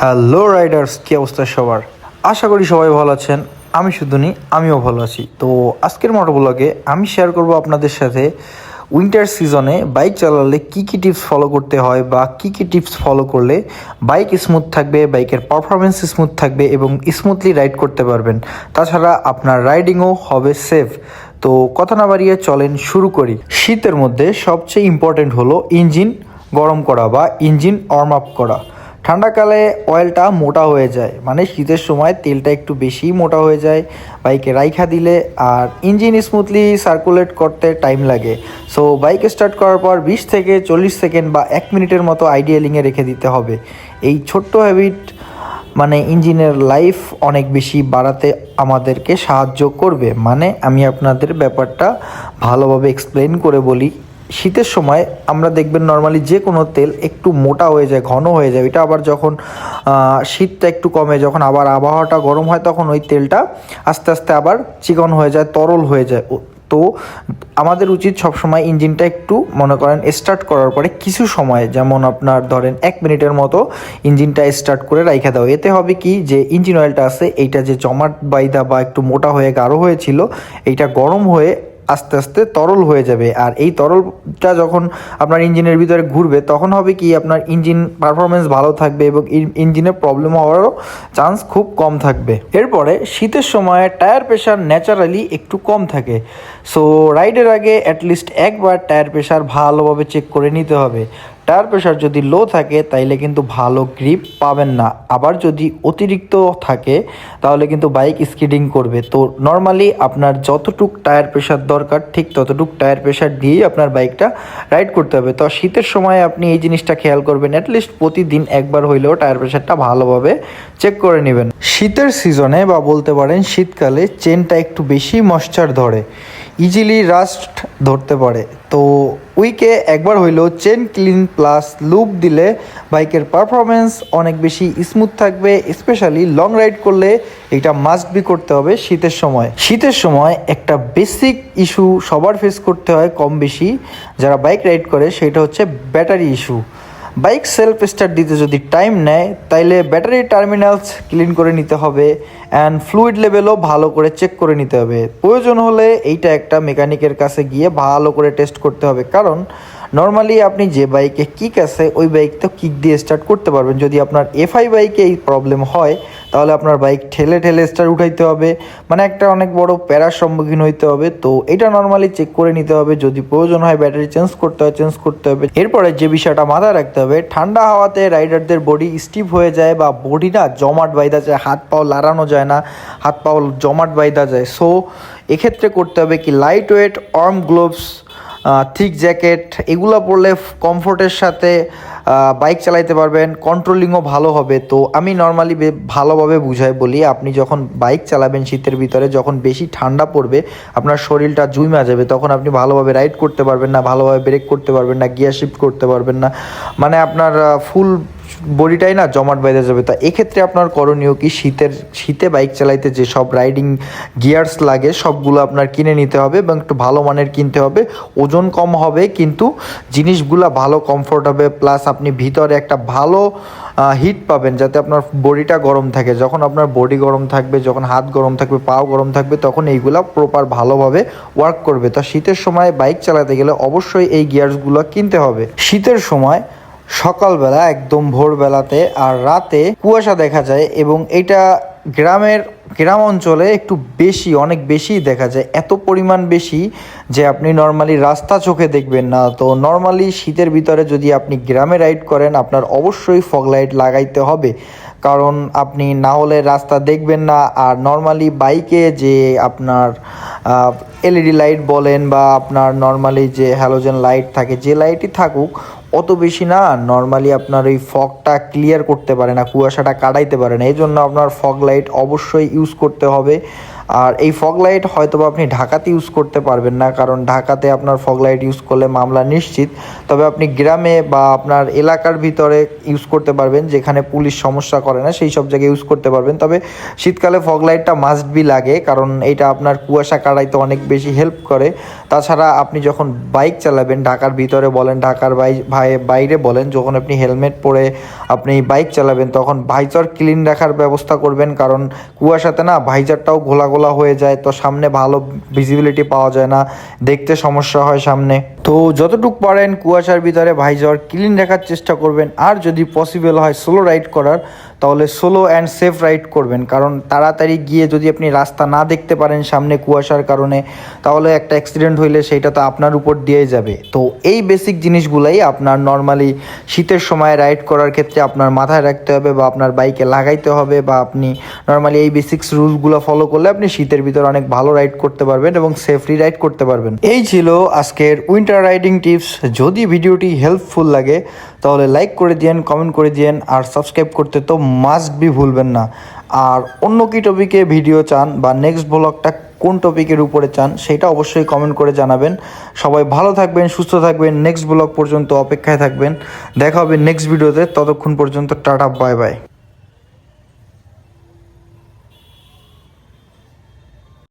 Hello Riders, কী অবস্থা সবার? আশা করি সবাই ভালো আছেন। আমি শুধু নি, আমিও ভালো আছি। তো আজকের মোটোব্লগে আমি শেয়ার করব আপনাদের সাথে উইন্টার সিজনে বাইক চালালে কী কী টিপস ফলো করতে হয় বা কী কী টিপস ফলো করলে বাইক স্মুথ থাকবে, বাইকের পারফরমেন্স স্মুথ থাকবে এবং স্মুথলি রাইড করতে পারবেন। তাছাড়া আপনার রাইডিংও হবে সেফ। তো কথা না বাড়িয়ে চলেন শুরু করি। শীতের মধ্যে সবচেয়ে ইম্পর্টেন্ট হলো ইঞ্জিন গরম করা বা ইঞ্জিন ওয়ার্ম আপ করা। ঠান্ডাকালে অয়েলটা মোটা হয়ে যায়, মানে শীতের সময় তেলটা একটু বেশি মোটা হয়ে যায় বাইকে রাইখা দিলে, আর ইঞ্জিন স্মুথলি সার্কুলেট করতে টাইম লাগে। সো বাইক স্টার্ট করার পর 20 থেকে 40 সেকেন্ড বা 1 মিনিটের মতো আইডিয়ালিংয়ে রেখে দিতে হবে। এই ছোট্ট হ্যাবিট মানে ইঞ্জিনের লাইফ অনেক বেশি বাড়াতে আমাদেরকে সাহায্য করবে। মানে আমি আপনাদের ব্যাপারটা ভালোভাবে এক্সপ্লেন করে বলি। শীতের সময় আমরা দেখবেন নর্মালি যে কোনো তেল একটু মোটা হয়ে যায়, ঘন হয়ে যায়। এটা আবার যখন শীতটা একটু কমে, যখন আবার আবহাওয়াটা গরম হয়, তখন ওই তেলটা আস্তে আস্তে আবার চিকন হয়ে যায়, তরল হয়ে যায়। তো আমাদের উচিত সবসময় ইঞ্জিনটা একটু মনে করেন স্টার্ট করার পরে কিছু সময়, যেমন আপনার ধরেন 1 মিনিটের মতো ইঞ্জিনটা স্টার্ট করে রাইখা দাও। এতে হবে কি, যে ইঞ্জিন অয়েলটা আছে এইটা যে জমাট বাইদা বা একটু মোটা হয়ে গাঢ় হয়েছিল, এইটা গরম হয়ে আস্তে আস্তে তরল হয়ে যাবে। আর এই তরলটা যখন আপনার ইঞ্জিনের ভিতরে ঘুরবে, তখন হবে কি আপনার ইঞ্জিন পারফরমেন্স ভালো থাকবে এবং ইঞ্জিনের প্রবলেম হওয়ারও চান্স খুব কম থাকবে। এরপরে শীতের সময় টায়ার প্রেশার ন্যাচারালি একটু কম থাকে। সো রাইডের আগে অ্যাটলিস্ট একবার টায়ার প্রেশার ভালোভাবে চেক করে নিতে হবে। টায়ার প্রেশার যদি লো থাকে তাইলে কিন্তু ভালো গ্রিপ পাবেন না, আবার যদি অতিরিক্ত থাকে তাহলে কিন্তু বাইক স্কিডিং করবে। তো নর্মালি আপনার যতটুক টায়ার প্রেশার দরকার ঠিক ততটুক টায়ার প্রেশার দিয়েই আপনার বাইকটা রাইড করতে হবে। তো শীতের সময় আপনি এই জিনিসটা খেয়াল করবেন, অ্যাটলিস্ট প্রতিদিন একবার হইলেও টায়ার প্রেশারটা ভালোভাবে চেক করে নেবেন। শীতের সিজনে বা বলতে পারেন শীতকালে চেনটা একটু বেশি ময়েশ্চার ধরে, ইজিলি রাস্ট ধরতে পারে। তো উইকে একবার হইলেও চেন ক্লিন প্লাস লুপ দিলে বাইকের পারফরমেন্স অনেক বেশি স্মুথ থাকবে। স্পেশালি লং রাইড করলে এটা মাস্ট বি করতে হবে শীতের সময়। শীতের সময় একটা বেসিক ইস্যু সবার ফেস করতে হয় কম বেশি যারা বাইক রাইড করে, সেটা হচ্ছে battery issue. Bike self start দিতে যদি টাইম নেয় তাইলে ব্যাটারি টার্মিনালস ক্লিন করে নিতে হবে অ্যান্ড ফ্লুইড লেভেলও ভালো করে চেক করে নিতে হবে। প্রয়োজন হলে এইটা একটা মেকানিকের কাছে গিয়ে ভালো করে টেস্ট করতে হবে, কারণ নর্মালি আপনি যে বাইকে কিক আছে ওই বাইক তো কিক দিয়ে স্টার্ট করতে পারবেন। যদি আপনার এফআই বাইকে এই প্রবলেম হয় তাহলে আপনার বাইক ঠেলে ঠেলে স্টার্ট উঠাইতে হবে, মানে একটা অনেক বড় প্যারার সম্মুখীন হইতে হবে। তো এটা নর্মালি চেক করে নিতে হবে, যদি প্রয়োজন হয় ব্যাটারি চেঞ্জ করতে হবে। এরপরে যে বিষয়টা মাথায় রাখতে হবে, ঠান্ডা হাওয়াতে রাইডারদের বডি স্টিফ হয়ে যায় বা বডিটা জমাট বাইদা যায়, হাত পাও লাড়ানো যায় না, হাত পাও জমাট বাইদা যায়। সো এক্ষেত্রে করতে হবে কি, light weight arm gloves, thick jacket, এগুলো পরলে কমফোর্টের সাথে বাইক চালাইতে পারবেন, কন্ট্রোলিংও ভালো হবে। তো আমি নর্মালি ভালোভাবে বুঝাই বলি, আপনি যখন বাইক চালাবেন শীতের ভিতরে, যখন বেশি ঠান্ডা পড়বে আপনার শরীরটা জুইমা যাবে, তখন আপনি ভালোভাবে রাইড করতে পারবেন না, ভালোভাবে ব্রেক করতে পারবেন না, গিয়ার শিফট করতে পারবেন না, মানে আপনার ফুল বডিটাই না জমাট বেঁধে যাবে। তা এক্ষেত্রে আপনার করণীয় কি, শীতে বাইক চালাইতে যে সব রাইডিং গিয়ার্স লাগে সবগুলো আপনার কিনে নিতে হবে এবং একটু ভালো মানের কিনতে হবে। ওজন কম হবে কিন্তু জিনিসগুলো ভালো কমফোর্ট হবে, প্লাস আপনি ভিতরে একটা ভালো হিট পাবেন যাতে আপনার বডিটা গরম থাকে। যখন আপনার বডি গরম থাকবে, যখন হাত গরম থাকবে, পাও গরম থাকবে, তখন এইগুলা প্রপার ভালোভাবে ওয়ার্ক করবে। তো শীতের সময় বাইক চালাতে গেলে অবশ্যই এই গিয়ার্সগুলো কিনতে হবে। শীতের সময় সকালবেলা একদম ভোরবেলাতে আর রাতে কুয়াশা দেখা যায় এবং এটা গ্রাম অঞ্চলে একটু বেশি, অনেক বেশি দেখা যায়, এত পরিমাণ বেশি যে আপনি নর্মালি রাস্তা চোখে দেখবেন না। তো নর্মালি শীতের ভিতরে যদি আপনি গ্রামে রাইড করেন আপনার অবশ্যই ফগ লাইট লাগাইতে হবে, কারণ আপনি না হলে রাস্তা দেখবেন না। আর নর্মালি বাইকে যে আপনার এলইডি লাইট বলেন বা আপনার নর্মালি যে হ্যালোজেন লাইট থাকে, যে লাইটই থাকুক অত বেশি না নর্মালি আপনার ওই ফগটা ক্লিয়ার করতে পারে না, কুয়াশাটা কাটাইতে পারে না। এই জন্য আপনার ফগ লাইট অবশ্যই ইউজ করতে হবে। আর এই ফগ লাইট হয়তো বা আপনি ঢাকাতে ইউজ করতে পারবেন না, কারণ ঢাকাতে আপনার ফগ লাইট ইউজ করলে মামলা নিশ্চিত। তবে আপনি গ্রামে বা আপনার এলাকার ভিতরে ইউজ করতে পারবেন, যেখানে পুলিশ সমস্যা করে না, সেই সব জায়গায় ইউজ করতে পারবেন। তবে শীতকালে ফগ লাইটটা মাস্ট বি লাগে, কারণ এটা আপনার কুয়াশা কাটাইতে অনেক বেশি হেল্প করে। তাছাড়া আপনি যখন বাইক চালাবেন, ঢাকার ভিতরে বলেন, ঢাকার বাইরে বলেন, যখন আপনি হেলমেট পরে আপনি বাইক চালাবেন, তখন ভাইজার ক্লিন রাখার ব্যবস্থা করবেন, কারণ কুয়াশাতে না ভাইজারটাও ঘোলা ঘোলা হয়ে যায়, তো সামনে ভালো ভিজিবিলিটি পাওয়া যায় না, দেখতে সমস্যা হয় সামনে। তো যতটুকু পারেন কুয়াশার ভিতরে ভাইজার ক্লিন রাখার চেষ্টা করবেন। আর যদি পসিবল হয় সোলো রাইড করার, তাহলে সোলো অ্যান্ড সেফ রাইড করবেন, কারণ তাড়াতাড়ি গিয়ে যদি আপনি রাস্তা না দেখতে পারেন সামনে কুয়াশার কারণে, তাহলে একটা অ্যাক্সিডেন্ট হইলে সেইটা তো আপনার উপর দিয়ে যাবে। তো এই বেসিক জিনিসগুলাই আপনার নর্মালি শীতের সময় রাইড করার ক্ষেত্রে আপনার মাথায় রাখতে হবে, বা আপনার বাইকে লাগাইতে হবে, বা আপনি নর্মালি এই বেসিক্স রুলসগুলো ফলো করলে আপনি শীতের ভিতরে অনেক ভালো রাইড করতে পারবেন এবং সেফলি রাইড করতে পারবেন। এই ছিল আজকের উইন্টার রাইডিং টিপস। যদি ভিডিওটি হেল্পফুল লাগে তাহলে লাইক করে দিয়েন, কমেন্ট করে দিয়েন, আর সাবস্ক্রাইব করতে তো মাস্ট বি ভুলবেন না। আর অন্য কি টপিকে ভিডিও চান বা নেক্সট ব্লগটা কোন টপিকের উপরে চান সেটা অবশ্যই কমেন্ট করে জানাবেন। সবাই ভালো থাকবেন, সুস্থ থাকবেন, নেক্সট ব্লগ পর্যন্ত অপেক্ষায় থাকবেন। দেখা হবে নেক্সট ভিডিওতে, ততক্ষণ পর্যন্ত টাটা, বাই বাই।